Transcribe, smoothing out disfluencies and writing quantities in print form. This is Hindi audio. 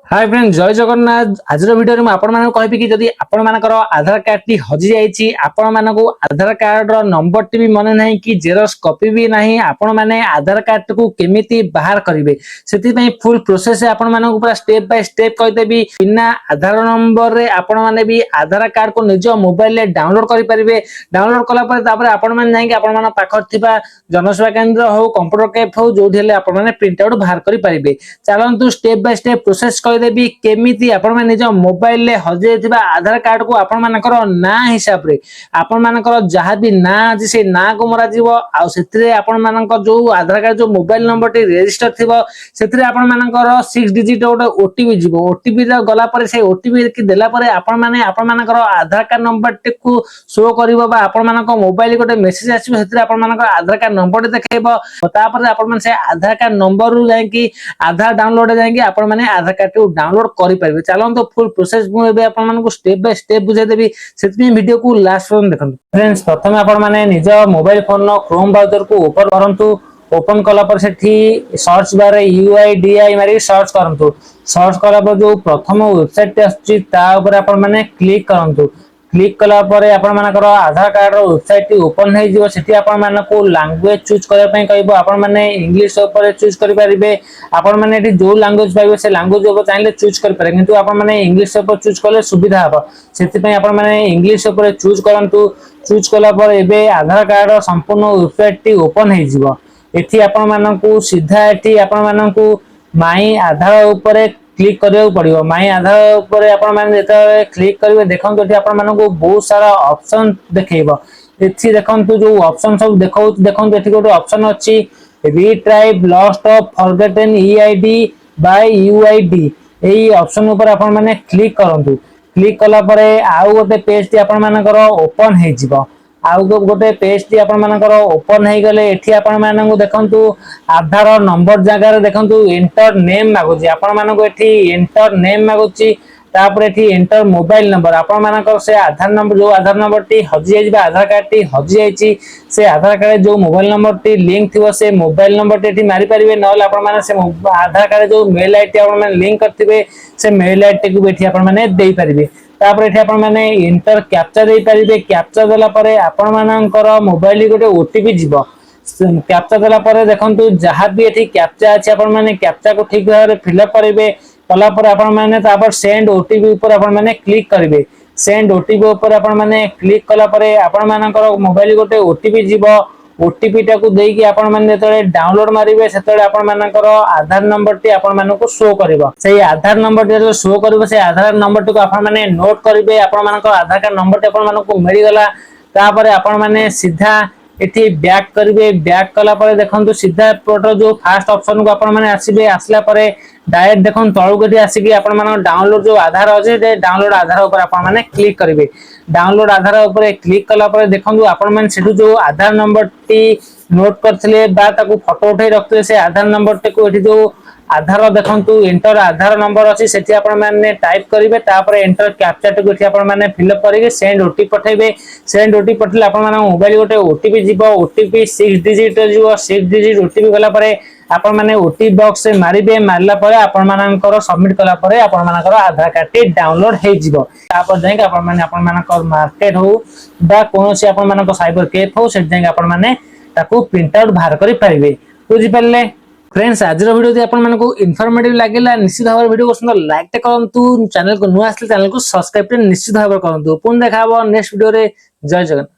हाय फ्रेंड जय जगन्नाथ। आज वीडियो में आपण मानक कहबी कि जदि आपण मानकर आधार कार्ड टी हजि जाईची आपण मानक आधार कार्ड रो नंबर टी भी मने नाही कि जेरॉक्स कॉपी भी नाही आपण माने आधार कार्ड को केमिति बाहर करिवे सेति पई फुल प्रोसेस आपण मानक पूरा स्टेप बाय स्टेप कहि देबी। बिना आधार नंबर रे आपण माने भी आधार कार्ड को निज मोबाइल रे डाउनलोड करि परिबे। डाउनलोड कला पर तापर आपण माने नाही कि आपण मान पाखर थिबा जनसेवा केंद्र हो कंप्यूटर कैफ हो जोठी हेले आपण माने प्रिंट आउट बाहर करि परिबे। चलंतु स्टेप बाय स्टेप प्रोसेस देबी केमिति आपण माने निज मोबाइल ले हजेथिबा आधार कार्ड को आपण मानकर ना हिसाब रे आपण मानकर जहा भी ना अछि से ना को मरा जीवो आ सेतिरे आपण मानकर जो आधार कार्ड जो मोबाइल नंबर टी रजिस्टर थिबो सेतिरे आपण मानकर 6 डिजिट ओटा ओटीपी जीवो। ओटीपी गला पर से ओटीपी की देला पर आपण माने आपण मानकर आधार कार्ड नंबर टी को शो करिवो बा आपण मानकर मोबाइल गोटे मेसेज आसीबो सेतिरे आपण मानकर आधार कार्ड नंबर टी देखेबो। तापर आपण माने से आधार कार्ड नंबर रु जाय कि आधार डाउनलोड जाय कि आपण माने आधार कार्ड डाउनलोड करि परिबे। चलो तो फुल प्रोसेस मु एबे आपण मानकु स्टेप बाय स्टेप बुझाइ देबी सेति वीडियो को लास्ट पर्यंत देखंतु। फ्रेंड्स प्रथम आपण माने निज मोबाइल फोन नो क्रोम ब्राउजर को ओपन करंतु। ओपन कला पर सेठी सर्च बार रे UIDI मारी सर्च करंतु। सर्च कला पर जो प्रथम वेबसाइट आछि ता ऊपर आपण माने क्लिक करंतु। क्लिक कला परे आपण मानकर आधार कार्ड रो वेबसाइट ओपन हे जिवो। सेठी आपण मानकु लैंग्वेज चूज करबा पई कहबो आपण माने इंग्लिश ऊपर चूज करि परिबे। आपण माने एठी जो लैंग्वेज पाइबे से लैंग्वेज ऊपर चाहिले चूज करि पारे किंतु आपण माने इंग्लिश ऊपर चूज करले सुविधा हबो सेति पई आपण माने इंग्लिश ऊपर चूज करंतु। चूज कला पर एबे आधार कार्ड रो संपूर्ण वेबसाइट टी ओपन हे जिवो। एठी आपण मानकु सीधा एठी आपण मानकु माई आधार ऊपर क्लिक करियो पड़ियो। माई आधार ऊपर आपण माने जेता क्लिक करिवे देखंतु एठी आपण मानकु बहुत सारा ऑप्शन देखेइबो। एठी देखंतु जो ऑप्शन सब देखंतु एठी गोटे ऑप्शन अछि retrieve lost of forgotten EID by UID। एई ऑप्शन ऊपर आपण माने क्लिक करंतु। क्लिक कला परे आउ गोटे पेज टी आपण मानकर ओपन हे जिवो। आउ गोटे पेज टी आपण मानकर ओपन हे गले एठी आपण मानकु देखंतु आधार नंबर जगह रे देखंतु एंटर नेम मागुची आपण मानकु एठी एंटर नेम मागुची। तापर एठी एंटर मोबाइल नंबर आपण मानकर से आधार नंबर जो आधार नंबर टी हजि जाइबा आधार कार्ड टी हजि जाइची से आधार कार्ड जो मोबाइल नंबर टी लिंक थिवो से मोबाइल नंबर टी एठी मारी परिबे। नहले आपण माने से आधार कार्ड जो मेल आईडी आपण माने लिंक करथिबे से मेल आईडी को एठी आपण माने देई परिबे। तापर एठी आपण माने एंटर कैप्चा देई परिबे। कैप्चा देला परे आपण मानकर मोबाइल गोटे ओटीपी जीवो। कैप्चा देला परे देखंतु जहां भी एठी कैप्चा अछि आपण माने कैप्चा को ठीक भाबरे फिलअप करिवे। कला पर आपण माने तापर सेंड ओटीपी ऊपर आपण माने क्लिक करिवे। सेंड ओटीपी ऊपर आपण माने क्लिक कला परे आपण मानकर मोबाइल गोटे ओटीपी जीवो। ओटीपी टा को देई कि आपण माने जेतले डाउनलोड मारिवे सेतले आपण मानकर आधार नंबर टी आपण मानको शो करिवो। सेही आधार नंबर टी जो शो करिवो से आधार नंबर टी को आपण माने नोट करिवे। आपण मानकर आधार कार्ड नंबर टी आपण मानको मिली गला। तापर आपण माने सीधा एठी बैक करिवे। बैक कला परे देखंतु सीधा प्रोटर जो फर्स्ट ऑप्शन को आपण माने आसीबे। आसला परे डायरेक्ट देखन तळु गटी आसी कि आपण माने डाउनलोड जो आधार अछि दे डाउनलोड आधार ऊपर आपण माने क्लिक करिवे। डाउनलोड आधार ऊपर क्लिक कला परे देखंतु आपण माने सेठु जो आधार नंबर टी नोट करथिले बा ताकू फोटो उठै रखथिले से आधार नंबर टी को एठी जो आधार देखंतु एंटर आधार नंबर अछि सेठी आपण माने टाइप करिवे। तापर एंटर कैप्चा टी को एठी आपण माने फिलअप करिवे। सेंड ओटीपी पठैबे। सेंड ओटीपी पठले आपण माने मोबाइल गोटे ओटीपी जीवो। ओटीपी 6 डिजिट जीवो। 6 डिजिट ओटीपी गला परे आपण माने ओटीपी बॉक्स से मारिबे। मारला परे आपण मानकर सबमिट कला परे आपण मानकर आधार कार्ड टी डाउनलोड हे जिवो। तापर जाय आपण मानकर मार्केट हो बा कोनोसी आपण मानकर साइबर कैफ हो से जाय आपण माने ताकू प्रिंट आउट बाहर करि परिबे। बुझि परले फ्रेंड्स आज वीडियो यदि आपण मानकु इन्फॉर्मेटिव लागेला निश्चित भाव वीडियो को सुंदर लाइक टे करंतु। चैनल को नुआ आसले चैनल को सब्सक्राइब टे निश्चित भाव करंतु। पुन देखाबो नेक्स्ट वीडियो रे। जय जगन्नाथ।